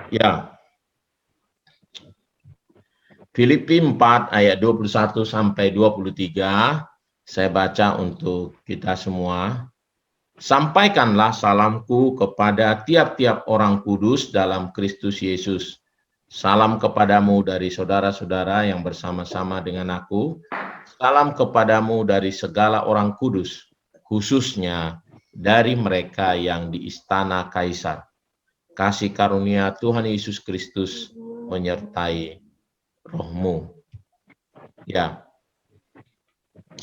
Ya, Filipi 4 ayat 21 sampai 23, saya baca untuk kita semua. Sampaikanlah salamku kepada tiap-tiap orang kudus dalam Kristus Yesus. Salam kepadamu dari saudara-saudara yang bersama-sama dengan aku. Salam kepadamu dari segala orang kudus, khususnya dari mereka yang di istana Kaisar. Kasih karunia Tuhan Yesus Kristus menyertai rohmu. Ya,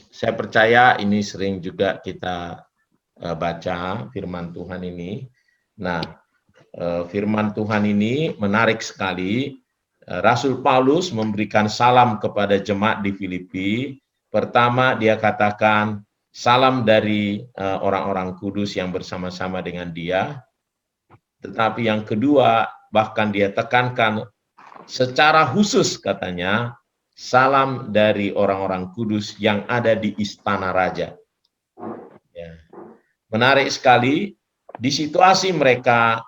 saya percaya ini sering juga kita baca firman Tuhan ini. Nah, firman Tuhan ini menarik sekali. Rasul Paulus memberikan salam kepada jemaat di Filipi. Pertama, dia katakan salam dari orang-orang kudus yang bersama-sama dengan dia. Tetapi yang kedua, bahkan dia tekankan secara khusus katanya, salam dari orang-orang kudus yang ada di istana raja. Ya. Menarik sekali, di situasi mereka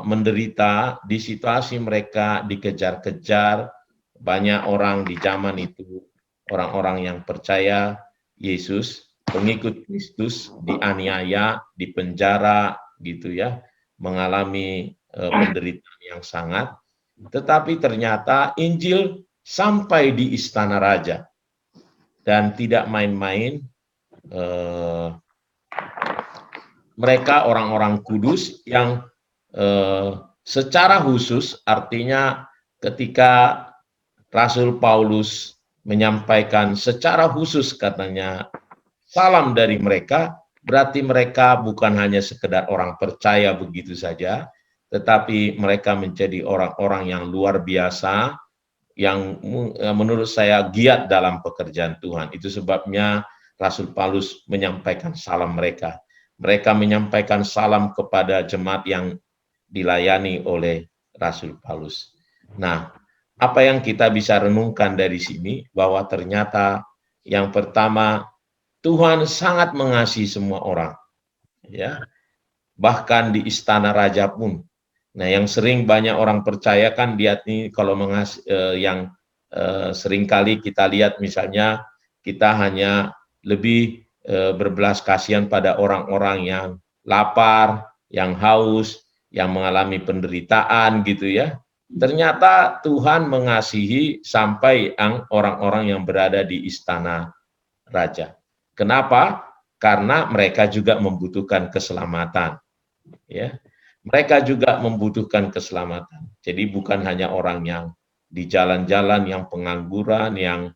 menderita, di situasi mereka dikejar-kejar, banyak orang di zaman itu, orang-orang yang percaya Yesus, pengikut Kristus, dianiaya, dipenjara, gitu ya, mengalami penderitaan yang sangat. Tetapi ternyata Injil sampai di istana raja dan tidak main-main. Mereka orang-orang kudus yang secara khusus, artinya ketika Rasul Paulus menyampaikan secara khusus katanya salam dari mereka, berarti mereka bukan hanya sekedar orang percaya begitu saja, tetapi mereka menjadi orang-orang yang luar biasa, yang menurut saya giat dalam pekerjaan Tuhan. Itu sebabnya Rasul Paulus menyampaikan salam mereka. Mereka menyampaikan salam kepada jemaat yang dilayani oleh Rasul Paulus. Nah, apa yang kita bisa renungkan dari sini, bahwa ternyata yang pertama, Tuhan sangat mengasihi semua orang. Ya, bahkan di istana raja pun. Nah, yang sering banyak orang percaya kan lihat nih, kalau yang sering kali kita lihat misalnya kita hanya lebih berbelas kasihan pada orang-orang yang lapar, yang haus, yang mengalami penderitaan gitu ya. Ternyata Tuhan mengasihi sampai orang-orang yang berada di istana raja. Kenapa? Karena mereka juga membutuhkan keselamatan. Ya, mereka juga membutuhkan keselamatan. Jadi bukan hanya orang yang di jalan-jalan, yang pengangguran, yang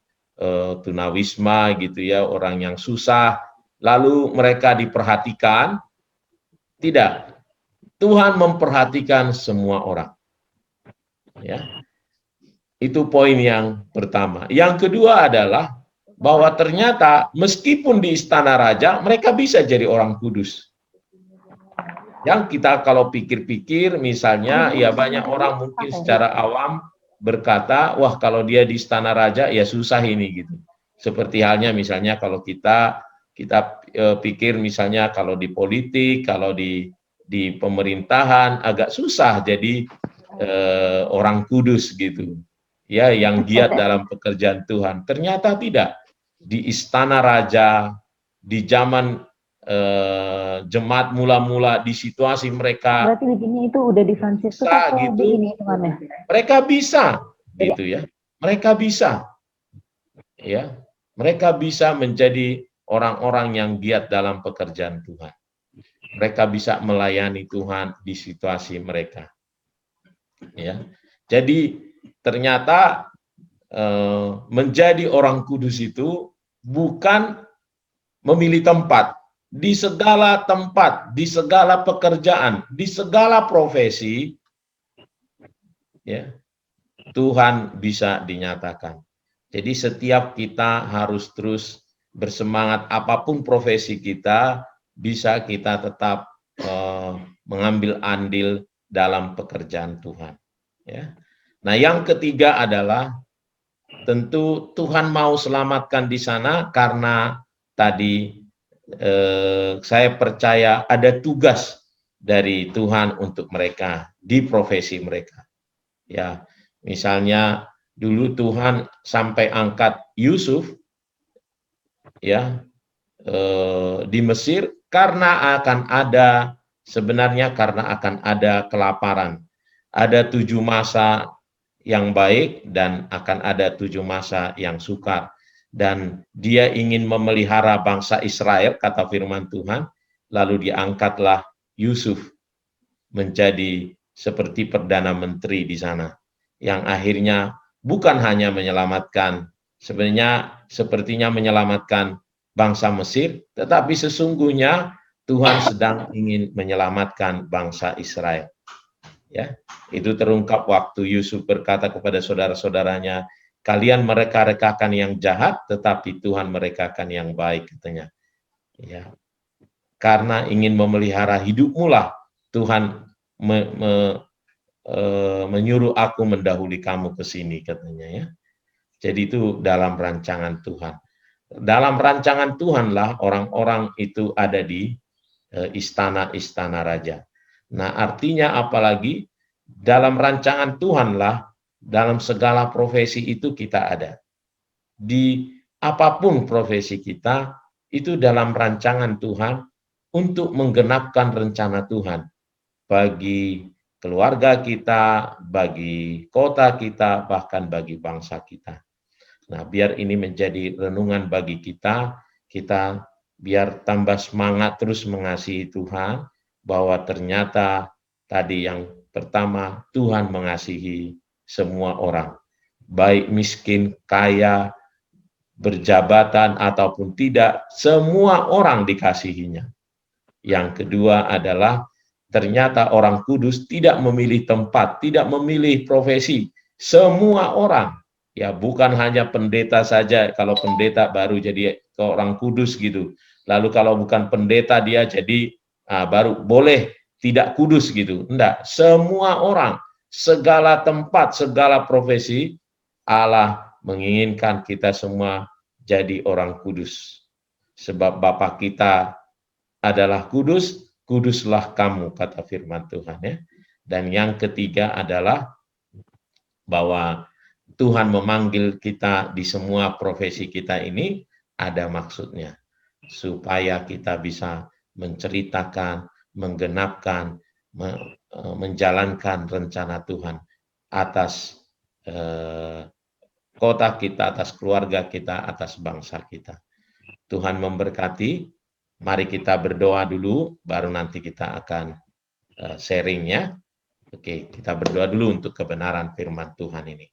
tunawisma gitu ya, orang yang susah, lalu mereka diperhatikan. Tidak, Tuhan memperhatikan semua orang. Ya, itu poin yang pertama. Yang kedua adalah bahwa ternyata meskipun di istana raja, mereka bisa jadi orang kudus. Yang kita kalau pikir-pikir misalnya, ya banyak orang mungkin secara awam berkata, wah kalau dia di istana raja ya susah ini gitu. Seperti halnya misalnya kalau kita pikir misalnya kalau di politik, kalau di pemerintahan agak susah jadi orang kudus gitu. Ya, yang giat dalam pekerjaan Tuhan. Ternyata tidak. Di istana raja, di zaman jemaat mula-mula, di situasi mereka berarti begini itu udah di Franciscus bisa, atau gitu, di ini temannya? mereka bisa gitu ya, mereka bisa ya, mereka bisa menjadi orang-orang yang giat dalam pekerjaan Tuhan, mereka bisa melayani Tuhan di situasi mereka ya. Jadi ternyata menjadi orang kudus itu bukan memilih tempat. Di segala tempat, di segala pekerjaan, di segala profesi, ya, Tuhan bisa dinyatakan. Jadi setiap kita harus terus bersemangat, apapun profesi kita, bisa kita tetap mengambil andil dalam pekerjaan Tuhan. Ya. Nah, yang ketiga adalah tentu Tuhan mau selamatkan di sana karena tadi saya percaya ada tugas dari Tuhan untuk mereka di profesi mereka. Ya, misalnya dulu Tuhan sampai angkat Yusuf ya di Mesir karena akan ada kelaparan. Ada 7 masa yang baik dan akan ada 7 masa yang sukar. Dan dia ingin memelihara bangsa Israel, kata firman Tuhan, lalu diangkatlah Yusuf menjadi seperti Perdana Menteri di sana. Yang akhirnya bukan hanya menyelamatkan, sepertinya menyelamatkan bangsa Mesir, tetapi sesungguhnya Tuhan sedang ingin menyelamatkan bangsa Israel. Ya, itu terungkap waktu Yusuf berkata kepada saudara-saudaranya, kalian mereka-rekakan yang jahat, tetapi Tuhan merekakan yang baik, katanya. Ya, karena ingin memelihara hidupmu lah Tuhan menyuruh aku mendahului kamu ke sini, katanya ya. Jadi itu dalam rancangan Tuhan. Dalam rancangan Tuhanlah orang-orang itu ada di istana-istana raja. Nah, artinya apalagi dalam rancangan Tuhanlah dalam segala profesi itu kita ada. Di apapun profesi kita itu dalam rancangan Tuhan untuk menggenapkan rencana Tuhan bagi keluarga kita, bagi kota kita, bahkan bagi bangsa kita. Nah, biar ini menjadi renungan bagi kita biar tambah semangat terus mengasihi Tuhan, bahwa ternyata tadi yang pertama, Tuhan mengasihi semua orang, baik miskin, kaya, berjabatan ataupun tidak, semua orang dikasihinya. Yang kedua adalah ternyata orang kudus tidak memilih tempat, tidak memilih profesi, semua orang. Ya, bukan hanya pendeta saja, kalau pendeta baru jadi orang kudus gitu. Lalu kalau bukan pendeta dia jadi baru boleh tidak kudus gitu. Enggak, semua orang, segala tempat, segala profesi, Allah menginginkan kita semua jadi orang kudus. Sebab Bapa kita adalah kudus, kuduslah kamu, kata firman Tuhan ya. Dan yang ketiga adalah bahwa Tuhan memanggil kita di semua profesi kita ini ada maksudnya, supaya kita bisa menceritakan, menggenapkan, menjalankan rencana Tuhan atas kota kita, atas keluarga kita, atas bangsa kita. Tuhan memberkati. Mari kita berdoa dulu, baru nanti kita akan sharingnya. Oke, kita berdoa dulu untuk kebenaran firman Tuhan ini.